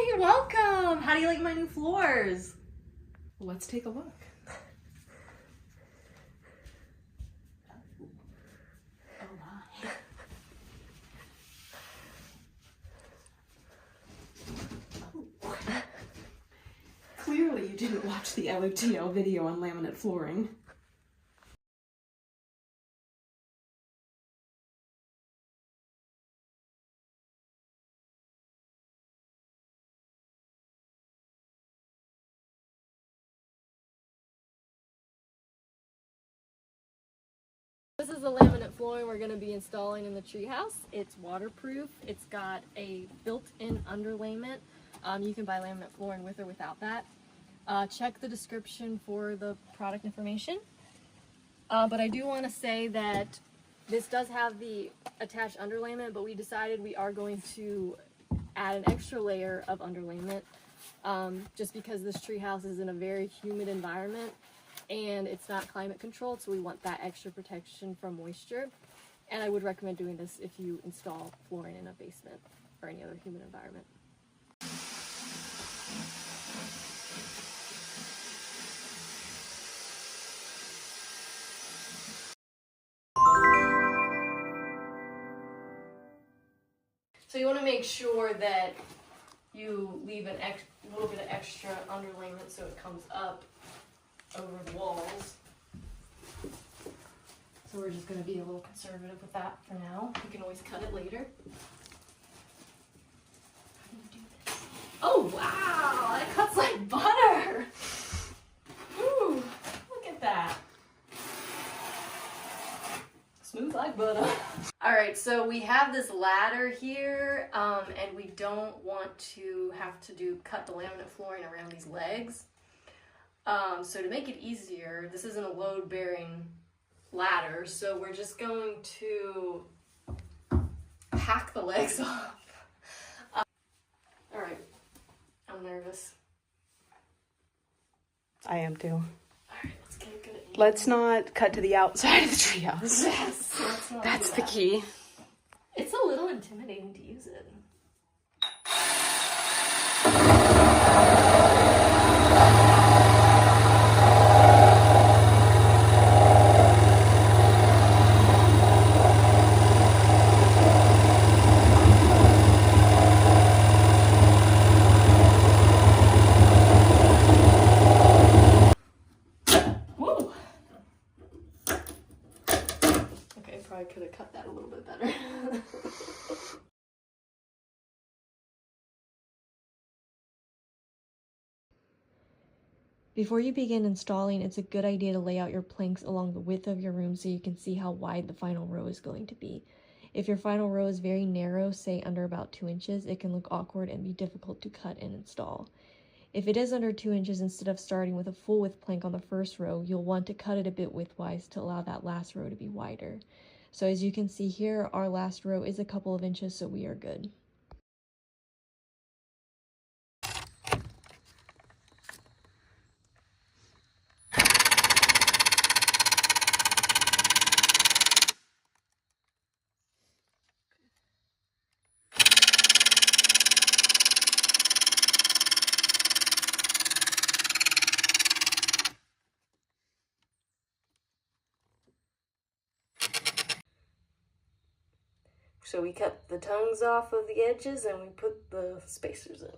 you're welcome. How do you like my new floors? Let's take a look. Oh my. Oh. Clearly you didn't watch the LOTL video on laminate flooring. This is the laminate flooring we're going to be installing in the treehouse. It's waterproof. It's got a built-in underlayment. You can buy laminate flooring with or without that. Check the description for the product information. But I do want to say that this does have the attached underlayment, but we decided we are going to add an extra layer of underlayment just because this treehouse is in a very humid environment. And it's not climate controlled, so we want that extra protection from moisture. And I would recommend doing this if you install flooring in a basement or any other humid environment. So you want to make sure that you leave a little bit of extra underlayment so it comes up over the walls. So we're just going to be a little conservative with that for now. You can always cut it later. How do you do this? Oh wow, that cuts like butter! Ooh, look at that. Smooth like butter. Alright, so we have this ladder here, and we don't want to have to cut the laminate flooring around these legs. So to make it easier, this isn't a load-bearing ladder, so we're just going to hack the legs off. Alright, I'm nervous. I am too. Alright, let's get a good angle. Let's not cut to the outside of the treehouse. Yes, let's not That's do the that. key. It's a little intimidating to use it. I could have cut that a little bit better. Before you begin installing, it's a good idea to lay out your planks along the width of your room so you can see how wide the final row is going to be. If your final row is very narrow, say under about 2 inches, it can look awkward and be difficult to cut and install. If it is under 2 inches, instead of starting with a full width plank on the first row, you'll want to cut it a bit widthwise to allow that last row to be wider. So as you can see here, our last row is a couple of inches, so we are good. So we cut the tongues off of the edges and we put the spacers in.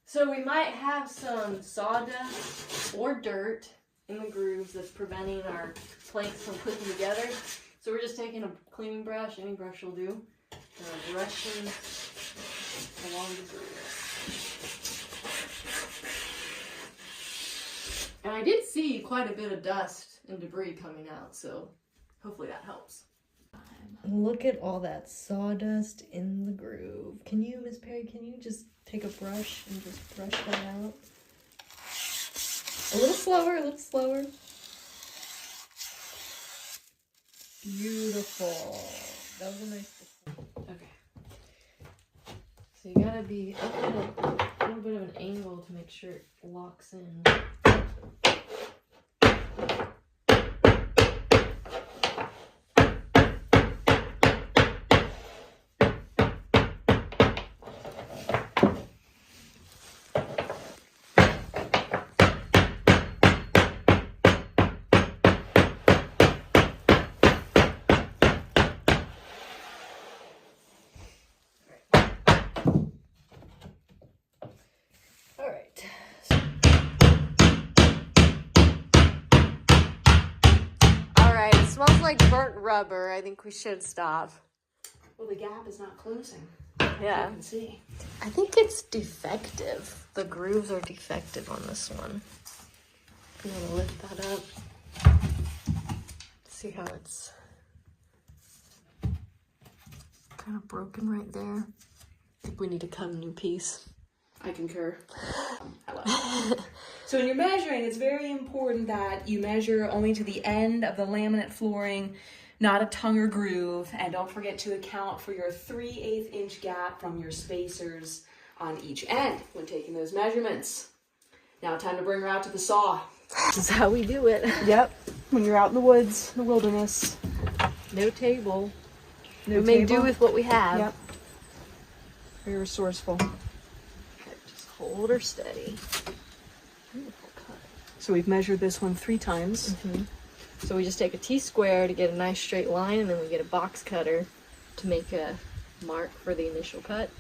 So we might have some sawdust or dirt in the grooves that's preventing our planks from clicking together. So we're just taking a cleaning brush, any brush will do, and brushing along the grooves. And I did see quite a bit of dust and debris coming out, so hopefully that helps. Look at all that sawdust in the groove. Can you, Miss Perry, can you just take a brush and just brush that out? A little slower, a little slower. Beautiful. That was a nice. Okay. So you gotta be up at a little bit of an angle to make sure it locks in. Alright, it smells like burnt rubber. I think we should stop. Well, the gap is not closing. Yeah. You can see. I think it's defective. The grooves are defective on this one. I'm gonna lift that up. See how it's kind of broken right there. I think we need to cut a new piece. I concur. I love it. So when you're measuring, it's very important that you measure only to the end of the laminate flooring, not a tongue or groove, and don't forget to account for your 3/8 inch gap from your spacers on each end when taking those measurements. Now time to bring her out to the saw. This is how we do it. Yep, when you're out in the woods, the wilderness. No table. No We may table. do with what we have. Yep. Very resourceful. Okay, just hold her steady. Beautiful cut. So we've measured this one 3 times. So we just take a T-square to get a nice straight line, and then we get a box cutter to make a mark for the initial cut.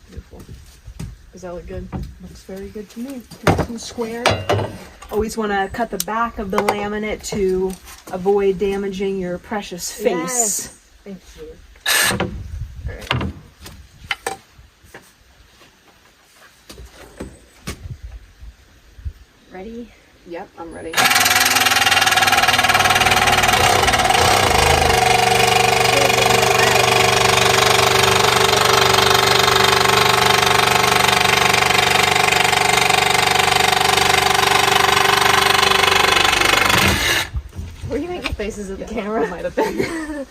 Beautiful. Does that look good? Looks very good to me. Nice and square. Always want to cut the back of the laminate to avoid damaging your precious face. Yes. Thank you. All right. Ready? Yep, I'm ready. Were you making faces at the camera? Might have been.